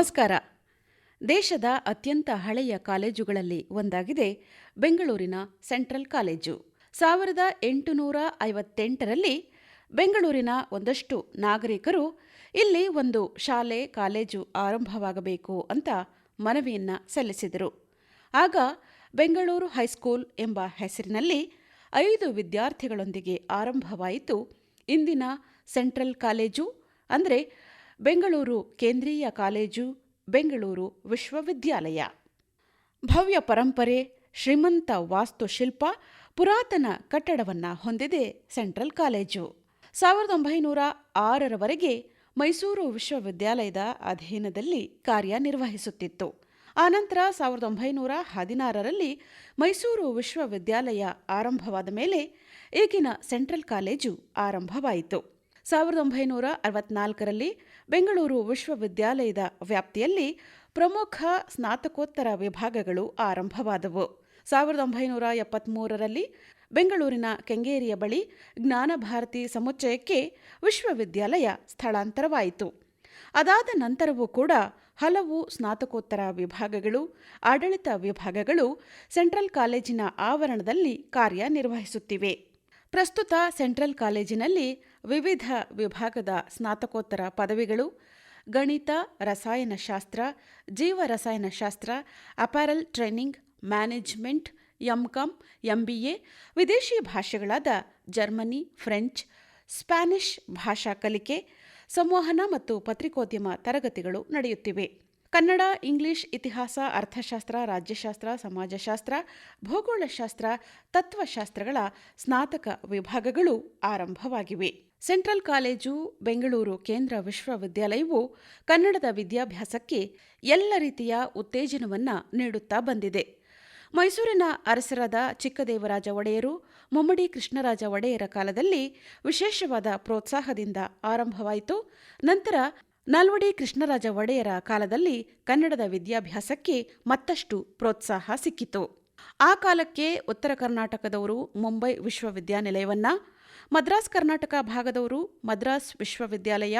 ನಮಸ್ಕಾರ. ದೇಶದ ಅತ್ಯಂತ ಹಳೆಯ ಕಾಲೇಜುಗಳಲ್ಲಿ ಒಂದಾಗಿದೆ ಬೆಂಗಳೂರಿನ ಸೆಂಟ್ರಲ್ ಕಾಲೇಜು. 1858ರಲ್ಲಿ ಬೆಂಗಳೂರಿನ ಒಂದಷ್ಟು ನಾಗರಿಕರು ಇಲ್ಲಿ ಒಂದು ಶಾಲೆ ಕಾಲೇಜು ಆರಂಭವಾಗಬೇಕು ಅಂತ ಮನವಿಯನ್ನು ಸಲ್ಲಿಸಿದರು. ಆಗ ಬೆಂಗಳೂರು ಹೈಸ್ಕೂಲ್ ಎಂಬ ಹೆಸರಿನಲ್ಲಿ 5 ವಿದ್ಯಾರ್ಥಿಗಳೊಂದಿಗೆ ಆರಂಭವಾಯಿತು ಇಂದಿನ ಸೆಂಟ್ರಲ್ ಕಾಲೇಜು, ಅಂದರೆ ಬೆಂಗಳೂರು ಕೇಂದ್ರೀಯ ಕಾಲೇಜು, ಬೆಂಗಳೂರು ವಿಶ್ವವಿದ್ಯಾಲಯ. ಭವ್ಯ ಪರಂಪರೆ, ಶ್ರೀಮಂತ ವಾಸ್ತುಶಿಲ್ಪ, ಪುರಾತನ ಕಟ್ಟಡವನ್ನು ಹೊಂದಿದೆ ಸೆಂಟ್ರಲ್ ಕಾಲೇಜು. 1906ರವರೆಗೆ ಮೈಸೂರು ವಿಶ್ವವಿದ್ಯಾಲಯದ ಅಧೀನದಲ್ಲಿ ಕಾರ್ಯನಿರ್ವಹಿಸುತ್ತಿತ್ತು. ಆನಂತರ 1916ರಲ್ಲಿ ಮೈಸೂರು ವಿಶ್ವವಿದ್ಯಾಲಯ ಆರಂಭವಾದ ಮೇಲೆ ಈಗಿನ ಸೆಂಟ್ರಲ್ ಕಾಲೇಜು ಆರಂಭವಾಯಿತು. 1964ರಲ್ಲಿ ಬೆಂಗಳೂರು ವಿಶ್ವವಿದ್ಯಾಲಯದ ವ್ಯಾಪ್ತಿಯಲ್ಲಿ ಪ್ರಮುಖ ಸ್ನಾತಕೋತ್ತರ ವಿಭಾಗಗಳು ಆರಂಭವಾದವು. 1973ರಲ್ಲಿ ಬೆಂಗಳೂರಿನ ಕೆಂಗೇರಿಯ ಬಳಿ ಜ್ಞಾನಭಾರತಿ ಸಮುಚ್ಚಯಕ್ಕೆ ವಿಶ್ವವಿದ್ಯಾಲಯ ಸ್ಥಳಾಂತರವಾಯಿತು. ಅದಾದ ನಂತರವೂ ಕೂಡ ಹಲವು ಸ್ನಾತಕೋತ್ತರ ವಿಭಾಗಗಳು, ಆಡಳಿತ ವಿಭಾಗಗಳು ಸೆಂಟ್ರಲ್ ಕಾಲೇಜಿನ ಆವರಣದಲ್ಲಿ ಕಾರ್ಯನಿರ್ವಹಿಸುತ್ತಿವೆ. ಪ್ರಸ್ತುತ ಸೆಂಟ್ರಲ್ ಕಾಲೇಜಿನಲ್ಲಿ ವಿವಿಧ ವಿಭಾಗದ ಸ್ನಾತಕೋತ್ತರ ಪದವಿಗಳು, ಗಣಿತ, ರಸಾಯನಶಾಸ್ತ್ರ, ಜೀವರಸಾಯನಶಾಸ್ತ್ರ, apparel training, management, MCom, MBA, ವಿದೇಶಿ ಭಾಷೆಗಳಾದ ಜರ್ಮನಿ, ಫ್ರೆಂಚ್, ಸ್ಪ್ಯಾನಿಷ್ ಭಾಷಾ ಕಲಿಕೆ, ಸಂವಹನ ಮತ್ತು ಪತ್ರಿಕೋದ್ಯಮ ತರಗತಿಗಳು ನಡೆಯುತ್ತಿವೆ. ಕನ್ನಡ, ಇಂಗ್ಲಿಷ್, ಇತಿಹಾಸ, ಅರ್ಥಶಾಸ್ತ್ರ, ರಾಜ್ಯಶಾಸ್ತ್ರ, ಸಮಾಜಶಾಸ್ತ್ರ, ಭೂಗೋಳಶಾಸ್ತ್ರ, ತತ್ವಶಾಸ್ತ್ರಗಳ ಸ್ನಾತಕ ವಿಭಾಗಗಳು ಆರಂಭವಾಗಿವೆ. ಸೆಂಟ್ರಲ್ ಕಾಲೇಜು, ಬೆಂಗಳೂರು ಕೇಂದ್ರ ವಿಶ್ವವಿದ್ಯಾಲಯವು ಕನ್ನಡದ ವಿದ್ಯಾಭ್ಯಾಸಕ್ಕೆ ಎಲ್ಲ ರೀತಿಯ ಉತ್ತೇಜನವನ್ನು ನೀಡುತ್ತಾ ಬಂದಿದೆ. ಮೈಸೂರಿನ ಅರಸರಾದ ಚಿಕ್ಕದೇವರಾಜ ಒಡೆಯರು, ಮುಮ್ಮಡಿ ಕೃಷ್ಣರಾಜ ಒಡೆಯರ ಕಾಲದಲ್ಲಿ ವಿಶೇಷವಾದ ಪ್ರೋತ್ಸಾಹದಿಂದ ಆರಂಭವಾಯಿತು. ನಂತರ ನಾಲ್ವಡಿ ಕೃಷ್ಣರಾಜ ಒಡೆಯರ ಕಾಲದಲ್ಲಿ ಕನ್ನಡದ ವಿದ್ಯಾಭ್ಯಾಸಕ್ಕೆ ಮತ್ತಷ್ಟು ಪ್ರೋತ್ಸಾಹ ಸಿಕ್ಕಿತು. ಆ ಕಾಲಕ್ಕೆ ಉತ್ತರ ಕರ್ನಾಟಕದವರು ಮುಂಬೈ ವಿಶ್ವವಿದ್ಯಾನಿಲಯವನ್ನ, ಮದ್ರಾಸ್ ಕರ್ನಾಟಕ ಭಾಗದವರು ಮದ್ರಾಸ್ ವಿಶ್ವವಿದ್ಯಾಲಯ,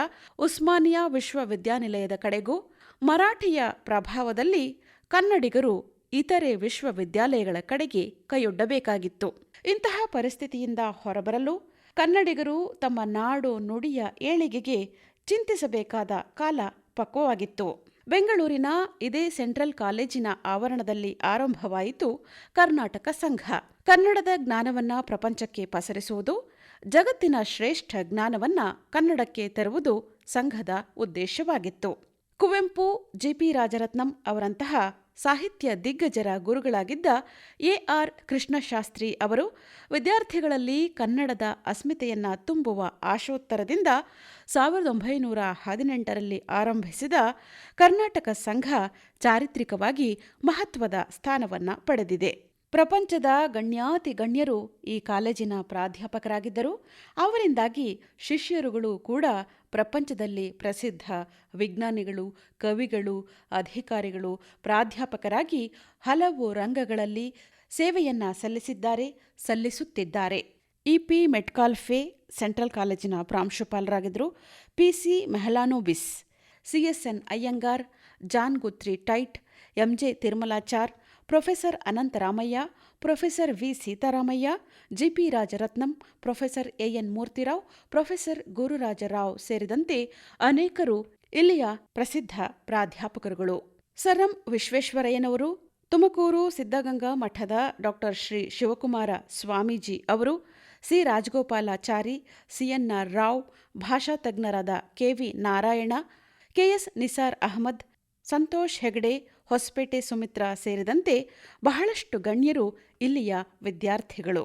ಉಸ್ಮಾನಿಯಾ ವಿಶ್ವವಿದ್ಯಾನಿಲಯದ ಕಡೆಗೂ, ಮರಾಠಿಯ ಪ್ರಭಾವದಲ್ಲಿ ಕನ್ನಡಿಗರು ಇತರೆ ವಿಶ್ವವಿದ್ಯಾಲಯಗಳ ಕಡೆಗೆ ಕೈಯೊಡ್ಡಬೇಕಾಗಿತ್ತು. ಇಂತಹ ಪರಿಸ್ಥಿತಿಯಿಂದ ಹೊರಬರಲು ಕನ್ನಡಿಗರು ತಮ್ಮ ನಾಡು ನುಡಿಯ ಏಳಿಗೆಗೆ ಚಿಂತಿಸಬೇಕಾದ ಕಾಲ ಪಕ್ವವಾಗಿತ್ತು. ಬೆಂಗಳೂರಿನ ಇದೇ ಸೆಂಟ್ರಲ್ ಕಾಲೇಜಿನ ಆವರಣದಲ್ಲಿ ಆರಂಭವಾಯಿತು ಕರ್ನಾಟಕ ಸಂಘ. ಕನ್ನಡದ ಜ್ಞಾನವನ್ನ ಪ್ರಪಂಚಕ್ಕೆ ಪಸರಿಸುವುದು, ಜಗತ್ತಿನ ಶ್ರೇಷ್ಠ ಜ್ಞಾನವನ್ನ ಕನ್ನಡಕ್ಕೆ ತರುವುದು ಸಂಘದ ಉದ್ದೇಶವಾಗಿತ್ತು. ಕುವೆಂಪು, ಜಿಪಿ ರಾಜರತ್ನಂ ಅವರಂತಹ ಸಾಹಿತ್ಯ ದಿಗ್ಗಜರ ಗುರುಗಳಾಗಿದ್ದ ಎ.ಆರ್. ಕೃಷ್ಣಶಾಸ್ತ್ರಿ ಅವರು ವಿದ್ಯಾರ್ಥಿಗಳಲ್ಲಿ ಕನ್ನಡದ ಅಸ್ಮಿತೆಯನ್ನು ತುಂಬುವ ಆಶೋತ್ತರದಿಂದ 1918ರಲ್ಲಿ ಆರಂಭಿಸಿದ ಕರ್ನಾಟಕ ಸಂಘ ಚಾರಿತ್ರಿಕವಾಗಿ ಮಹತ್ವದ ಸ್ಥಾನವನ್ನು ಪಡೆದಿದೆ. ಪ್ರಪಂಚದ ಗಣ್ಯಾತಿ ಗಣ್ಯರು ಈ ಕಾಲೇಜಿನ ಪ್ರಾಧ್ಯಾಪಕರಾಗಿದ್ದರು. ಅವರಿಂದಾಗಿ ಶಿಷ್ಯರುಗಳು ಕೂಡ ಪ್ರಪಂಚದಲ್ಲಿ ಪ್ರಸಿದ್ಧ ವಿಜ್ಞಾನಿಗಳು, ಕವಿಗಳು, ಅಧಿಕಾರಿಗಳು, ಪ್ರಾಧ್ಯಾಪಕರಾಗಿ ಹಲವು ರಂಗಗಳಲ್ಲಿ ಸೇವೆಯನ್ನು ಸಲ್ಲಿಸುತ್ತಿದ್ದಾರೆ. ಇ.ಪಿ. ಮೆಟ್ಕಾಲ್ಫೆ ಸೆಂಟ್ರಲ್ ಕಾಲೇಜಿನ ಪ್ರಾಂಶುಪಾಲರಾಗಿದ್ದರು. P C. Mahalanobis, C S N. Iyengar, John Guthrie Tait, M J. Thirumalachar, professor Ananthramaiah, professor V. Seetharamaiah, G P Rajaratnam, professor A N. Murthyrao, professor Gururajarao ಸೇರಿದಂತೆ ಅನೇಕರು ಇಲ್ಲಿಯ ಪ್ರಸಿದ್ಧ ಪ್ರಾಧ್ಯಾಪಕರುಗಳು. Sir M. ವಿಶ್ವೇಶ್ವರಯ್ಯನವರು, ತುಮಕೂರು ಸಿದ್ಧಗಂಗಾ ಮಠದ ಡಾ. ಶ್ರೀ ಶಿವಕುಮಾರ ಸ್ವಾಮೀಜಿ ಅವರು, ಸಿ. ರಾಜಗೋಪಾಲಾಚಾರಿ, ಸಿ.ಎನ್.ಆರ್. ರಾವ್, ಭಾಷಾ ತಜ್ಞರಾದ ಕೆ.ವಿ. ನಾರಾಯಣ, ಕೆ.ಎಸ್. ನಿಸಾರ್ ಅಹಮದ್, ಸಂತೋಷ್ ಹೆಗಡೆ, ಹೊಸಪೇಟೆ ಸುಮಿತ್ರಾ ಸೇರಿದಂತೆ ಬಹಳಷ್ಟು ಗಣ್ಯರು ಇಲ್ಲಿಯ ವಿದ್ಯಾರ್ಥಿಗಳು.